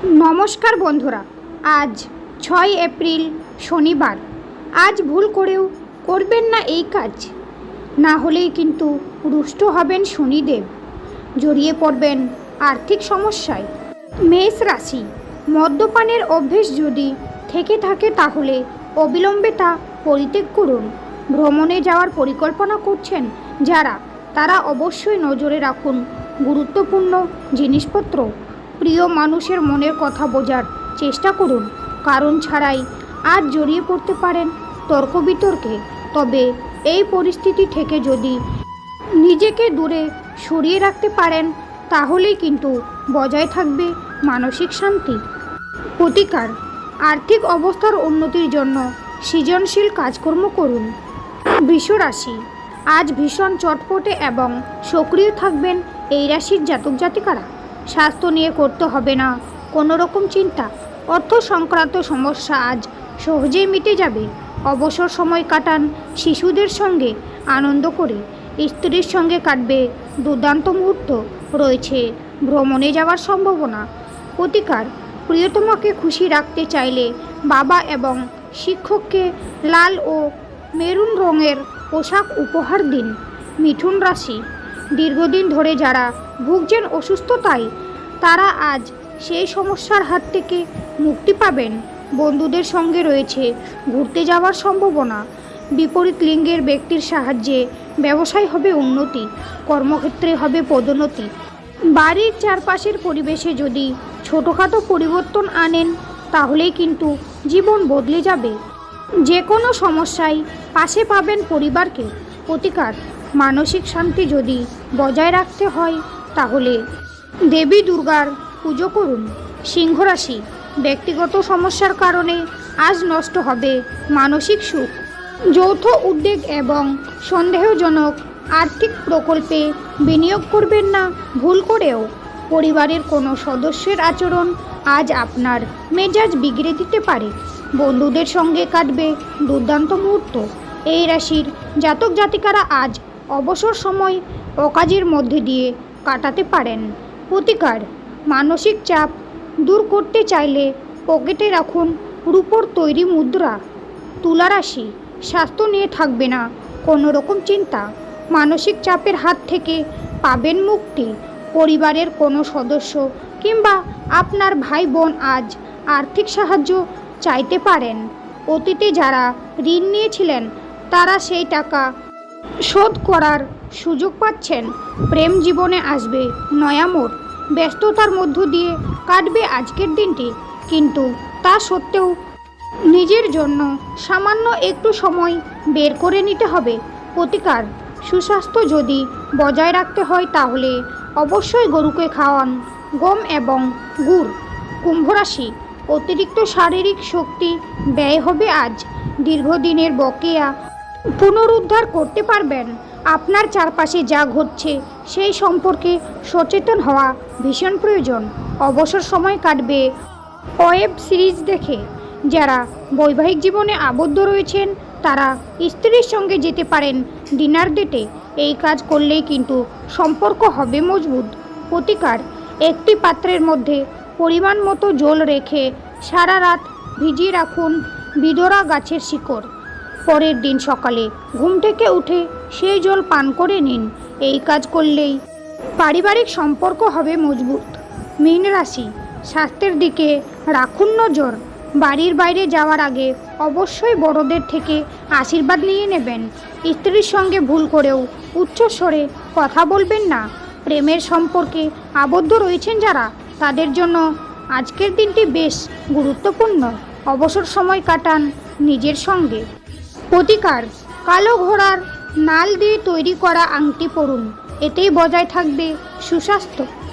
নমস্কার বন্ধুরা, আজ 6 এপ্রিল শনিবার। আজ ভুল করেও করবেন না এই কাজ, না হলেই কিন্তু রুষ্ট হবেন শনিদেব, জড়িয়ে পড়বেন আর্থিক সমস্যায়। মেষ রাশি, মদ্যপানের অভ্যেস যদি থেকে থাকে তাহলে অবিলম্বে তা পরিত্যাগ করুন। ভ্রমণে যাওয়ার পরিকল্পনা করছেন যারা, তারা অবশ্যই নজরে রাখুন গুরুত্বপূর্ণ জিনিসপত্র। প্রিয় মানুষের মনের কথা বোঝার চেষ্টা করুন, কারণ ছাড়াই আজ জড়িয়ে পড়তে পারেন তর্ক বিতর্কে। তবে এই পরিস্থিতি থেকে যদি নিজেকে দূরে সরিয়ে রাখতে পারেন তাহলেই কিন্তু বজায় থাকবে মানসিক শান্তি। প্রতিকার, আর্থিক অবস্থার উন্নতির জন্য সৃজনশীল কাজকর্ম করুন। বৃষ রাশি, আজ ভীষণ চটপটে এবং সক্রিয় থাকবেন এই রাশির জাতক জাতিকারা। স্বাস্থ্য নিয়ে করতে হবে না কোনো রকম চিন্তা। অর্থ সংক্রান্ত সমস্যা আজ সহজেই মিটে যাবে। অবসর সময় কাটান শিশুদের সঙ্গে আনন্দ করে। স্ত্রীর সঙ্গে কাটবে দুর্দান্ত মুহূর্ত। রয়েছে ভ্রমণে যাওয়ার সম্ভাবনা। প্রতিকার, প্রিয়তমাকে খুশি রাখতে চাইলে বাবা এবং শিক্ষককে লাল ও মেরুন রঙের পোশাক উপহার দিন। মিথুন রাশি, দীর্ঘদিন ধরে যারা ভুগছেন অসুস্থতায়, তারা আজ সেই সমস্যার হাত থেকে মুক্তি পাবেন। বন্ধুদের সঙ্গে রয়েছে ঘুরতে যাওয়ার সম্ভাবনা। বিপরীত লিঙ্গের ব্যক্তির সাহায্যে ব্যবসায় হবে উন্নতি, কর্মক্ষেত্রে হবে পদোন্নতি। বাড়ির চারপাশের পরিবেশে যদি ছোটোখাটো পরিবর্তন আনেন তাহলেই কিন্তু জীবন বদলে যাবে। যে কোনো সমস্যায় পাশে পাবেন পরিবারকে। প্রতিকার, মানসিক শান্তি যদি বজায় রাখতে হয় তাহলে দেবী দুর্গার পুজো করুন। সিংহ রাশি, ব্যক্তিগত সমস্যার কারণে আজ নষ্ট হবে মানসিক সুখ। যৌথ উদ্যোগ এবং সন্দেহজনক আর্থিক প্রকল্পে বিনিয়োগ করবেন না ভুল করেও। পরিবারের কোনো সদস্যের আচরণ আজ আপনার মেজাজ বিগড়ে দিতে পারে। বন্ধুদের সঙ্গে কাটবে দুর্দান্ত মুহূর্ত। এই রাশির জাতক জাতিকারা আজ অবসর সময় অকাজের মধ্যে দিয়ে কাটাতে পারেন। প্রতিকার, মানসিক চাপ দূর করতে চাইলে পকেটে রাখুন রূপোর তৈরি মুদ্রা। তুলা রাশি, স্বাস্থ্য নিয়ে থাকবে না কোনো রকম চিন্তা। মানসিক চাপের হাত থেকে পাবেন মুক্তি। পরিবারের কোনো সদস্য কিংবা আপনার ভাই বোন আজ আর্থিক সাহায্য চাইতে পারেন। অতীতে যারা ঋণ নিয়েছিলেন তারা সেই টাকা শোধ করার সুযোগ পাচ্ছেন। প্রেম জীবনে আসবে নয়া মোড়। ব্যস্ততার মধ্য দিয়ে কাটবে আজকের দিনটি, কিন্তু তা সত্ত্বেও নিজের জন্য সামান্য একটু সময় বের করে নিতে হবে। প্রতিকার, সুস্বাস্থ্য যদি বজায় রাখতে হয় তাহলে অবশ্যই গরুকে খাওয়ান গম এবং গুড়। কুম্ভ রাশি, অতিরিক্ত শারীরিক শক্তি ব্যয় হবে আজ। দীর্ঘদিনের বকেয়া পুনরুদ্ধার করতে পারবেন। আপনার চারপাশে যা ঘটছে সেই সম্পর্কে সচেতন হওয়া ভীষণ প্রয়োজন। অবসর সময় কাটবে ওয়েব সিরিজ দেখে। যারা বৈবাহিক জীবনে আবদ্ধ রয়েছেন তারা স্ত্রীর সঙ্গে যেতে পারেন ডিনার ডেটে। এই কাজ করলেই কিন্তু সম্পর্ক হবে মজবুত। প্রতিকার, একটি পাত্রের মধ্যে পরিমাণ মতো জল রেখে সারা রাত ভিজিয়ে রাখুন বিদরা গাছের শিকড়। পরের দিন সকালে ঘুম থেকে উঠে সেই জল পান করে নিন। এই কাজ করলেই পারিবারিক সম্পর্ক হবে মজবুত। মীন রাশি, স্বাস্থ্যের দিকে রাখুন নজর। বাড়ির বাইরে যাওয়ার আগে অবশ্যই বড়দের থেকে আশীর্বাদ নিয়ে নেবেন। স্ত্রীর সঙ্গে ভুল করেও উচ্চস্বরে কথা বলবেন না। প্রেমের সম্পর্কে আবদ্ধ রয়েছেন যারা, তাদের জন্য আজকের দিনটি বেশ গুরুত্বপূর্ণ। অবসর সময় কাটান নিজের সঙ্গে। প্রতিকার, কালো ঘোড়ার নাল দিয়ে তৈরি করা আংটি পরুন, এতেই বজায় থাকবে সুস্বাস্থ্য।